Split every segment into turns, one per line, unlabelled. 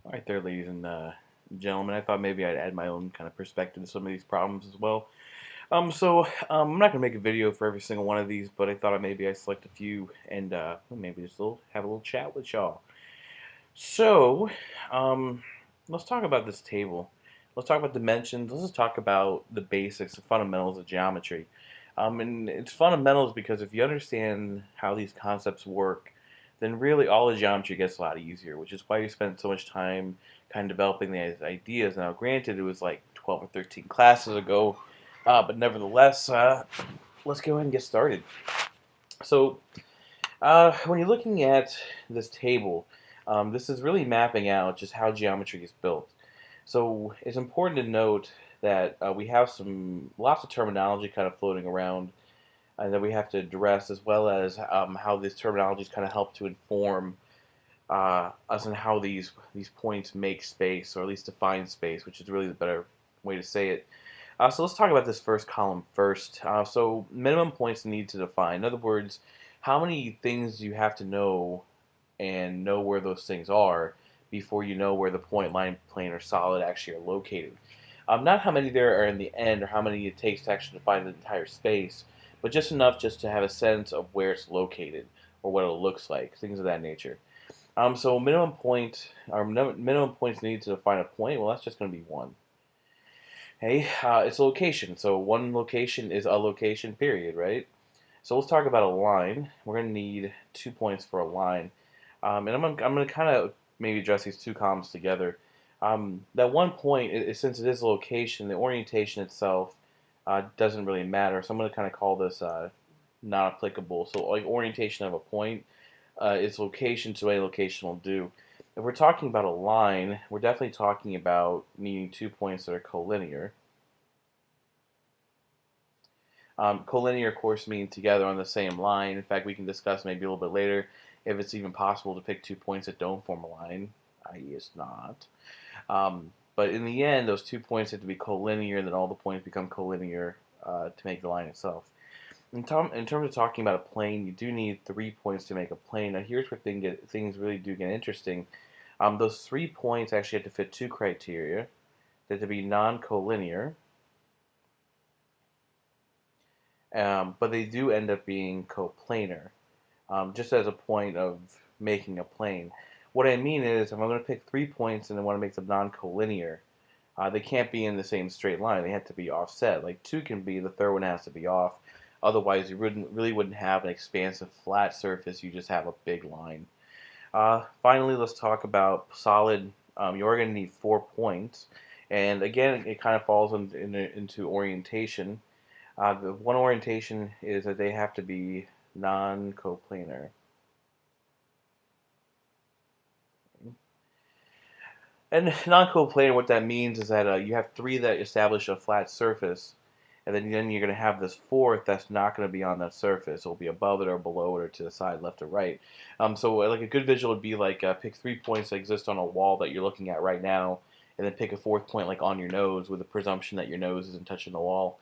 All right, there, ladies and gentlemen. I thought maybe I'd add my own kind of perspective to some of these problems as well. I'm not gonna make a video for every single one of these, but I thought maybe I select a few and maybe just have a little chat with y'all. So, um, let's talk about this table. Let's talk about dimensions. Let's just talk about the basics, the fundamentals of geometry. And it's fundamentals because if you understand how these concepts work, then really all the geometry gets a lot easier, which is why we spent so much time kind of developing these ideas. Now, granted, it was like 12 or 13 classes ago, but nevertheless, let's go ahead and get started. So, when you're looking at this table, this is really mapping out just how geometry is built. So it's important to note that we have some lots of terminology kind of floating around that we have to address, as well as how these terminologies kind of help to inform us on how these points make space, or at least define space, which is really the better way to say it. So let's talk about this first column first. So minimum points need to define. In other words, how many things you have to know and know where those things are before you know where the point, line, plane, or solid actually are located. Not how many there are in the end or how many it takes to actually define the entire space, but just enough just to have a sense of where it's located or what it looks like, things of that nature. So minimum point or minimum points needed to define a point. Well, that's just going to be one. Hey, it's a location. So one location is a location, period, right? So let's talk about a line. We're going to need 2 points for a line. And I'm gonna kind of maybe address these two columns together. That one point, since it is a location, the orientation itself doesn't really matter. So I'm going to kind of call this not applicable. So like orientation of a point, its location to any location will do. If we're talking about a line, we're definitely talking about needing 2 points that are collinear. Collinear, of course, mean together on the same line. In fact, we can discuss maybe a little bit later if it's even possible to pick 2 points that don't form a line, i.e., it's not. But in the end, those 2 points have to be collinear, and then all the points become collinear to make the line itself. In terms of talking about a plane, you do need 3 points to make a plane. Now, here's where things really do get interesting. Those 3 points actually have to fit two criteria. They have to be non-collinear, but they do end up being coplanar, just as a point of making a plane. What I mean is, if I'm going to pick 3 points and I want to make them non-collinear, they can't be in the same straight line. They have to be offset. Like two can be, the third one has to be off. Otherwise, you wouldn't have an expansive flat surface. You just have a big line. Finally, let's talk about solid. You're going to need 4 points, and again, it kind of falls into orientation. The one orientation is that they have to be non-coplanar. And non-coplanar, what that means is that you have three that establish a flat surface, and then you're going to have this fourth that's not going to be on that surface. It'll be above it or below it or to the side, left or right. So like a good visual would be like pick 3 points that exist on a wall that you're looking at right now, and then pick a fourth point like on your nose with the presumption that your nose isn't touching the wall.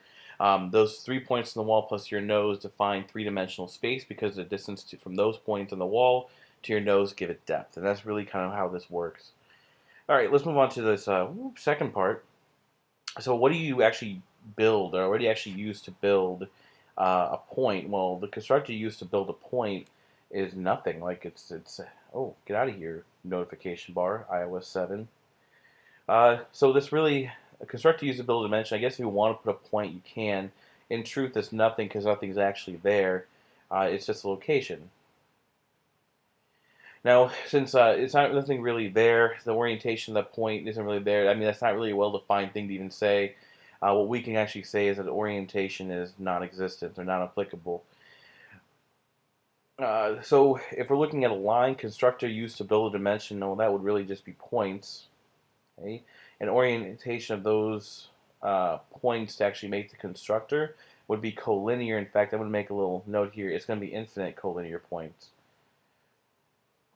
Those 3 points on the wall plus your nose define three-dimensional space because the distance from those points on the wall to your nose give it depth, and that's really kind of how this works. All right, let's move on to this second part. So, what do you actually build, or what do you actually use to build a point? Well, the constructor you use to build a point is nothing. Like it's oh, get out of here, notification bar, iOS 7. So this really a constructor usability dimension. I guess if you want to put a point, you can. In truth, it's nothing because nothing's actually there. It's just a location. Now, since it's not nothing really there, the orientation of that point isn't really there. I mean, that's not really a well-defined thing to even say. What we can actually say is that the orientation is non-existent or non-applicable. So if we're looking at a line constructor used to build a dimension, well, that would really just be points. Okay? And orientation of those points to actually make the constructor would be collinear. In fact, I'm going to make a little note here. It's going to be infinite collinear points.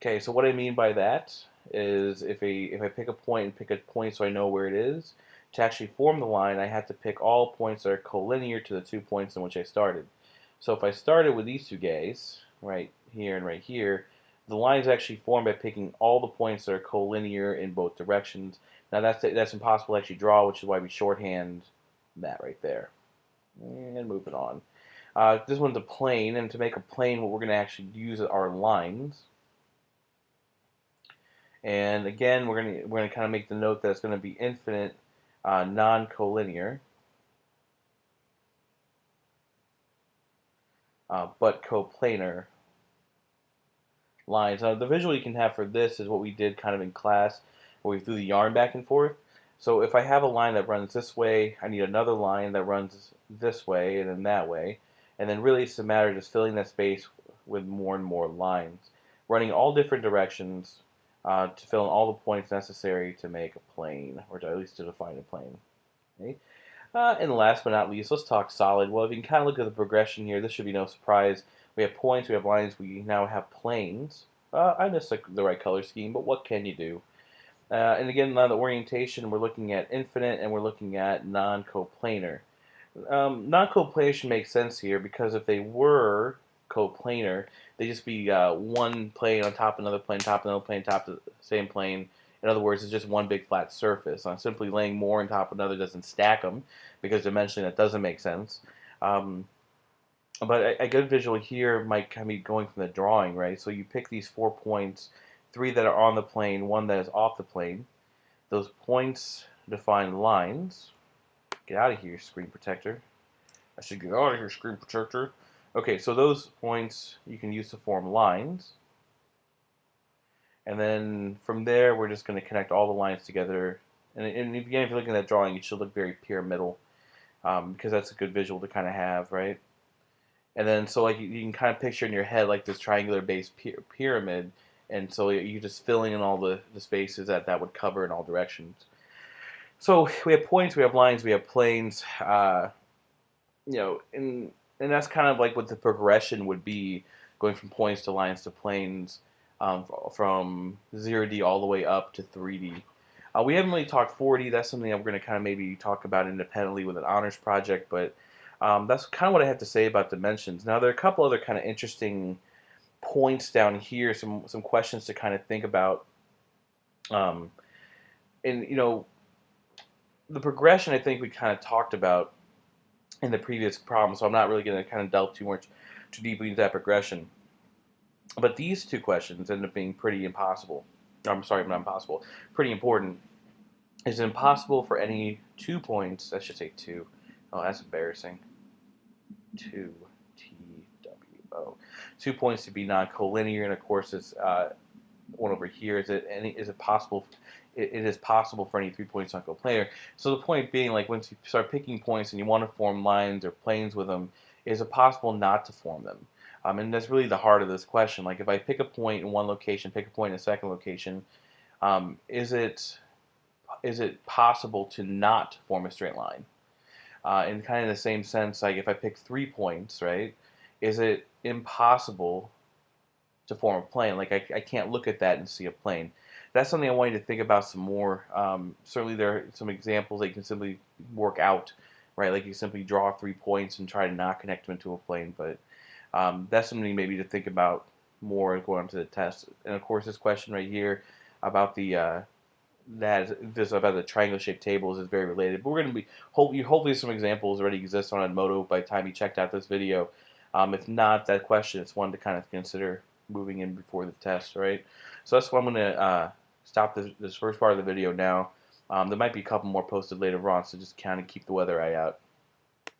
Okay, so what I mean by that is if I pick a point and pick a point so I know where it is, to actually form the line, I have to pick all points that are collinear to the 2 points in which I started. So if I started with these two guys, right here and right here, The line is actually formed by picking all the points that are collinear in both directions. Now that's impossible to actually draw, which is why we shorthand that right there. And moving on. This one's a plane, and to make a plane, what we're going to actually use are lines. And again, we're gonna kind of make the note that it's going to be infinite, non-collinear, but coplanar lines. Now, the visual you can have for this is what we did kind of in class, where we threw the yarn back and forth. So if I have a line that runs this way, I need another line that runs this way and then that way. And then really it's a matter of just filling that space with more and more lines, running all different directions to fill in all the points necessary to make a plane, or to at least to define a plane. Okay? And last but not least, let's talk solid. Well, if you can kind of look at the progression here, this should be no surprise. We have points, we have lines, we now have planes. I missed the right color scheme, but what can you do? And again, now the orientation, we're looking at infinite and we're looking at non-coplanar. Non-coplanar makes sense here because if they were coplanar, they'd just be one plane on top of another plane, top of another plane, top of the same plane. In other words, it's just one big flat surface. Simply laying more on top of another doesn't stack them because dimensionally that doesn't make sense. But a good visual here might kind of be going from the drawing, right? So you pick these 4 points, 3 that are on the plane, 1 that is off the plane. Those points define lines. Get out of here, screen protector. I should get out of here, screen protector. Okay, so those points you can use to form lines. And then from there, we're just going to connect all the lines together. And again, if you're looking at that drawing, it should look very pyramidal because that's a good visual to kind of have, right? And then so like you can kind of picture in your head like this triangular base pyramid, and so you're just filling in all the spaces that would cover in all directions. So we have points, we have lines, we have planes, and that's kind of like what the progression would be, going from points to lines to planes, from 0D all the way up to 3D. We haven't really talked 4D. That's something that we're going to kind of maybe talk about independently with an honors project, but that's kind of what I have to say about dimensions. Now, there are a couple other kind of interesting points down here, some questions to kind of think about. And, the progression I think we kind of talked about in the previous problem, so I'm not really going to kind of delve too deeply into that progression. But these 2 questions end up being pretty impossible. I'm sorry, not impossible. Pretty important. Is it impossible for any 2 points? I should say 2. Oh, that's embarrassing. 2 TWO. 2 points to be non-collinear, and of course, it's one over here. Is it possible? It is possible for any 3 points not coplanar. So the point being, like once you start picking points and you want to form lines or planes with them, is it possible not to form them? And that's really the heart of this question. Like if I pick a point in one location, pick a point in a second location, is it possible to not form a straight line? In kind of the same sense, like if I pick 3 points, right, is it impossible to form a plane? Like I can't look at that and see a plane. That's something I want you to think about some more. Certainly there are some examples that you can simply work out, right? Like you simply draw 3 points and try to not connect them to a plane, but that's something maybe to think about more going on to the test. And of course, this question right here about the about the triangle-shaped tables is very related. But we're going to be hopefully some examples already exist on Edmodo by the time you checked out this video. If not, that question it's one to kind of consider moving in before the test, right? So that's why I'm going to stop this first part of the video now. There might be a couple more posted later on, so just kind of keep the weather eye out.